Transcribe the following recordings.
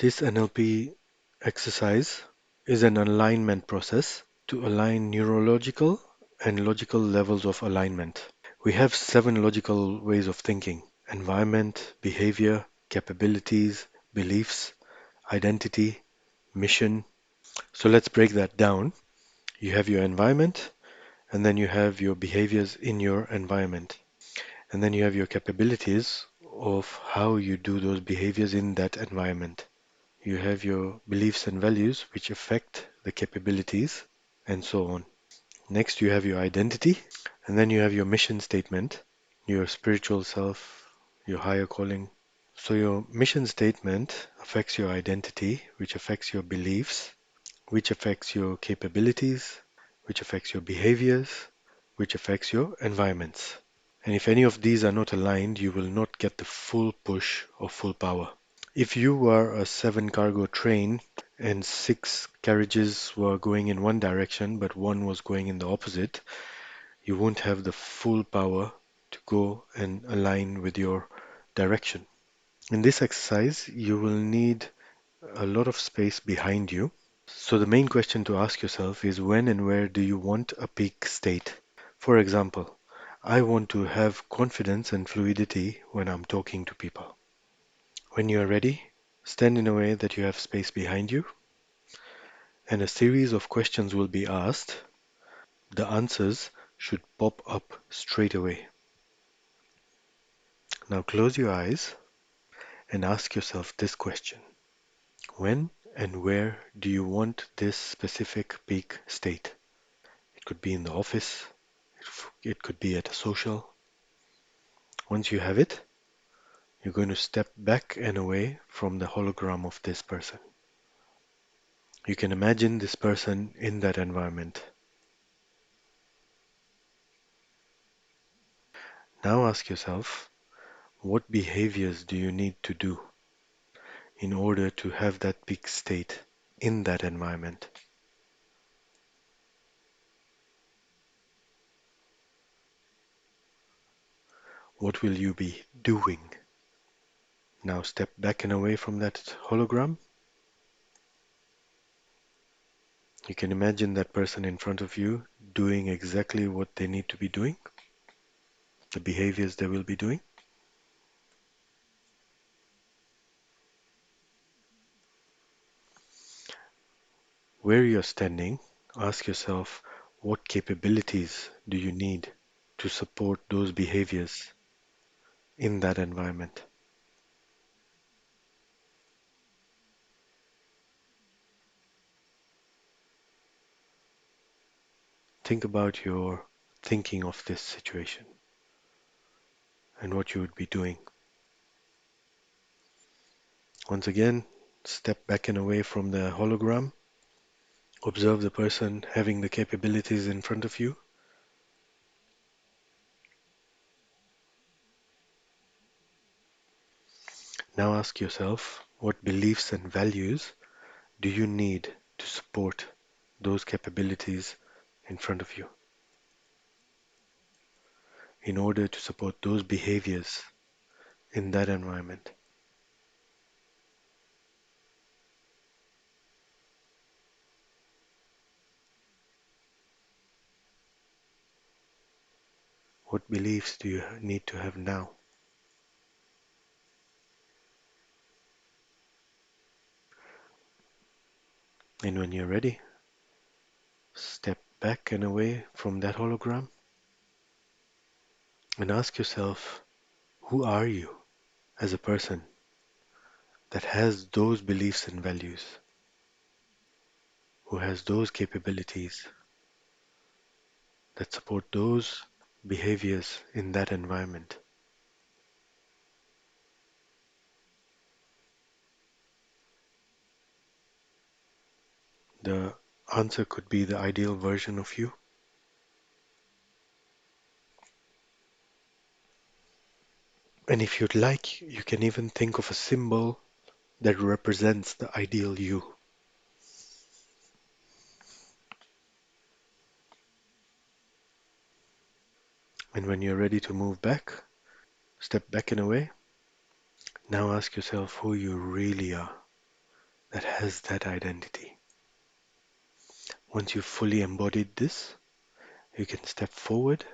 This NLP exercise is an alignment process to align neurological and logical levels of alignment. We have 7 logical ways of thinking: environment, behavior, capabilities, beliefs, identity, mission. So let's break that down. You have your environment, and then you have your behaviors in your environment. And then you have your capabilities of how you do those behaviors in that environment. You have your beliefs and values, which affect the capabilities, and so on. Next, you have your identity, and then you have your mission statement, your spiritual self, your higher calling. So, your mission statement affects your identity, which affects your beliefs, which affects your capabilities, which affects your behaviors, which affects your environments. And if any of these are not aligned, you will not get the full push or full power. If you were a 7 cargo train and 6 carriages were going in one direction, but one was going in the opposite, you won't have the full power to go and align with your direction. In this exercise, you will need a lot of space behind you. So the main question to ask yourself is, when and where do you want a peak state? For example, I want to have confidence and fluidity when I'm talking to people. When you are ready, stand in a way that you have space behind you, and a series of questions will be asked. The answers should pop up straight away. Now close your eyes and ask yourself this question: when and where do you want this specific peak state? It could be in the office, it could be at a social. Once you have it, you're going to step back and away from the hologram of this person. You can imagine this person in that environment. Now ask yourself, what behaviors do you need to do in order to have that peak state in that environment? What will you be doing? Now step back and away from that hologram. You can imagine that person in front of you doing exactly what they need to be doing, the behaviors they will be doing. Where you're standing, ask yourself, what capabilities do you need to support those behaviors in that environment? Think about your thinking of this situation and what you would be doing. Once again, step back and away from the hologram. Observe the person having the capabilities in front of you. Now ask yourself, what beliefs and values do you need to support those capabilities in front of you in order to support those behaviors in that environment? What beliefs do you need to have now? And when you're ready, step back and away from that hologram and ask yourself, who are you as a person that has those beliefs and values, who has those capabilities that support those behaviors in that environment? The answer could be the ideal version of you. And if you'd like, you can even think of a symbol that represents the ideal you. And when you're ready to move back, step back and away. Now ask yourself who you really are. that has that identity. Once you've fully embodied this, you can step forward,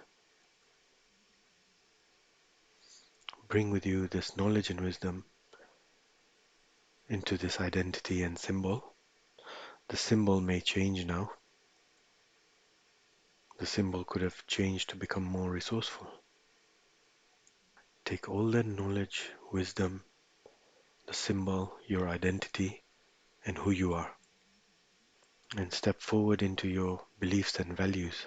bring with you this knowledge and wisdom into this identity and symbol. The symbol may change now. The symbol could have changed to become more resourceful. Take all that knowledge, wisdom, the symbol, your identity, and who you are, and step forward into your beliefs and values.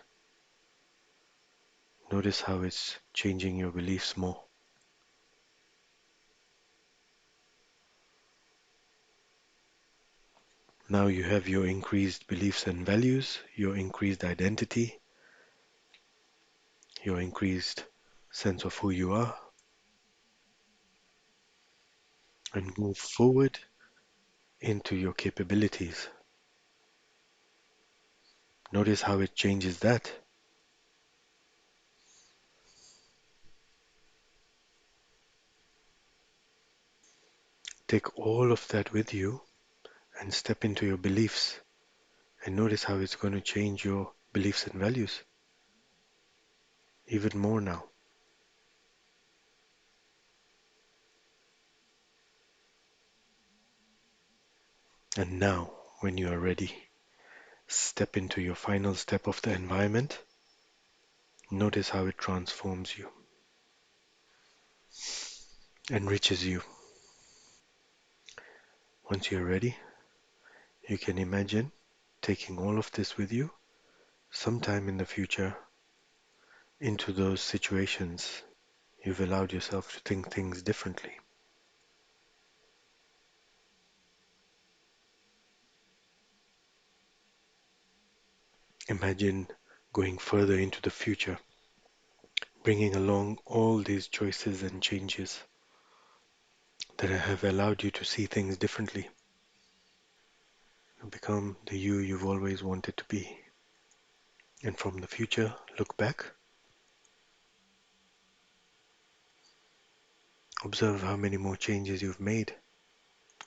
Notice how it's changing your beliefs more. Now you have your increased beliefs and values, your increased identity, your increased sense of who you are, and move forward into your capabilities. Notice how it changes that. Take all of that with you and step into your beliefs and notice how it's going to change your beliefs and values even more now. And now, when you are ready, step into your final step of the environment. Notice how it transforms you, enriches you. Once you're ready, you can imagine taking all of this with you sometime in the future into those situations you've allowed yourself to think things differently. Imagine going further into the future, bringing along all these choices and changes that have allowed you to see things differently and become the you you've always wanted to be. And from the future, look back, observe how many more changes you've made,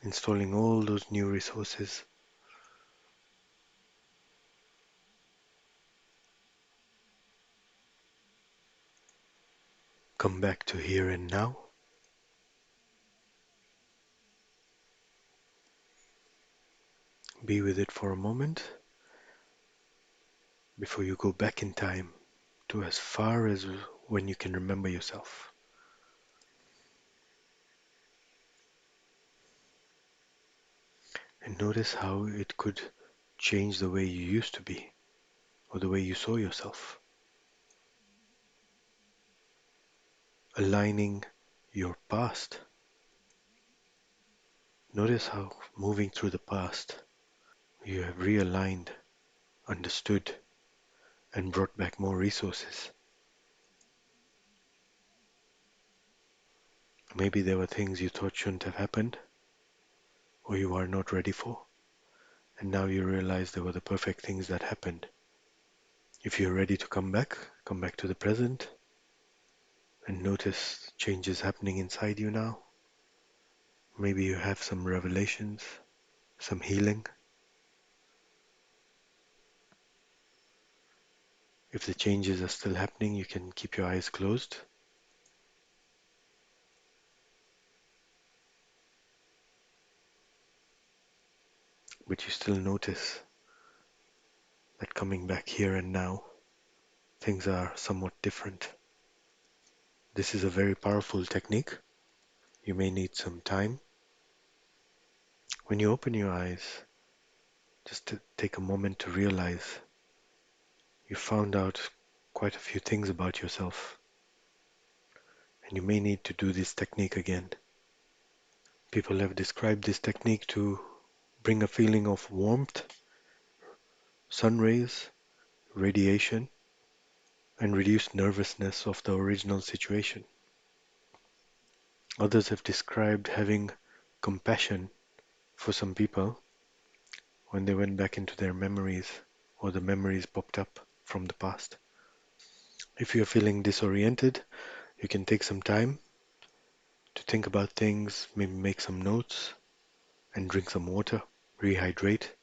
installing all those new resources. Come back to here and now. Be with it for a moment before you go back in time to as far as when you can remember yourself. And notice how it could change the way you used to be or the way you saw yourself. Aligning your past. Notice how moving through the past, you have realigned, understood, and brought back more resources. Maybe there were things you thought shouldn't have happened or you are not ready for, and now you realize they were the perfect things that happened. If you're ready to come back to the present and notice changes happening inside you now. Maybe you have some revelations, some healing. If the changes are still happening, you can keep your eyes closed. But you still notice that coming back here and now, things are somewhat different. This is a very powerful technique. You may need some time. When you open your eyes, just to take a moment to realize you found out quite a few things about yourself, and you may need to do this technique again. People have described this technique to bring a feeling of warmth, sun rays, radiation, and reduce nervousness of the original situation. Others have described having compassion for some people when they went back into their memories or the memories popped up from the past. If you're feeling disoriented, you can take some time to think about things, maybe make some notes and drink some water. rehydrate,